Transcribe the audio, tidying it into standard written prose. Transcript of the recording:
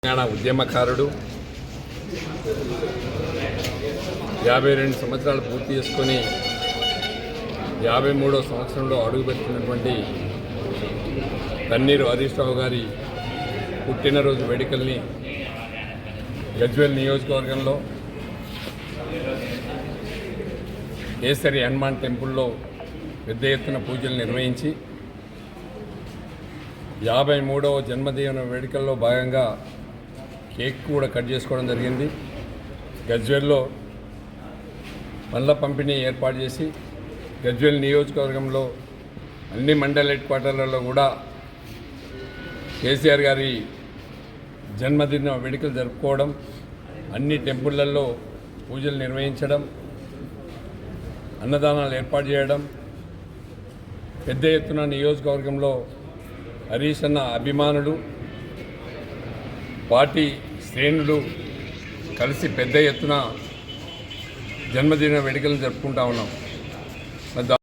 తెలంగాణ ఉద్యమకారుడు 52 సంవత్సరాలు పూర్తి చేసుకొని 53వ సంవత్సరంలో అడుగుపెట్టినటువంటి తన్నీరు హరీష్ రావు గారి పుట్టినరోజు వేడుకల్ని గజ్వేల్ నియోజకవర్గంలో కేసరి హనుమాన్ టెంపుల్లో పెద్ద ఎత్తున పూజలు నిర్వహించి 53వ జన్మదిన వేడుకల్లో భాగంగా కేక్ కూడా కట్ చేసుకోవడం జరిగింది. గజ్వేల్లో పండ్ల పంపిణీ ఏర్పాటు చేసి గజ్వేల్ నియోజకవర్గంలో అన్ని మండల హెడ్ క్వార్టర్లలో కూడా కేసీఆర్ గారి జన్మదిన వేడుకలు జరుపుకోవడం, అన్ని టెంపుళ్లలో పూజలు నిర్వహించడం, అన్నదానాలు ఏర్పాటు చేయడం, పెద్ద ఎత్తున నియోజకవర్గంలో హరీష్ అన్న అభిమానులు, పార్టీ శ్రేణులు కలిసి పెద్ద ఎత్తున జన్మదిన వేడుకలు జరుపుకుంటా ఉన్నాం.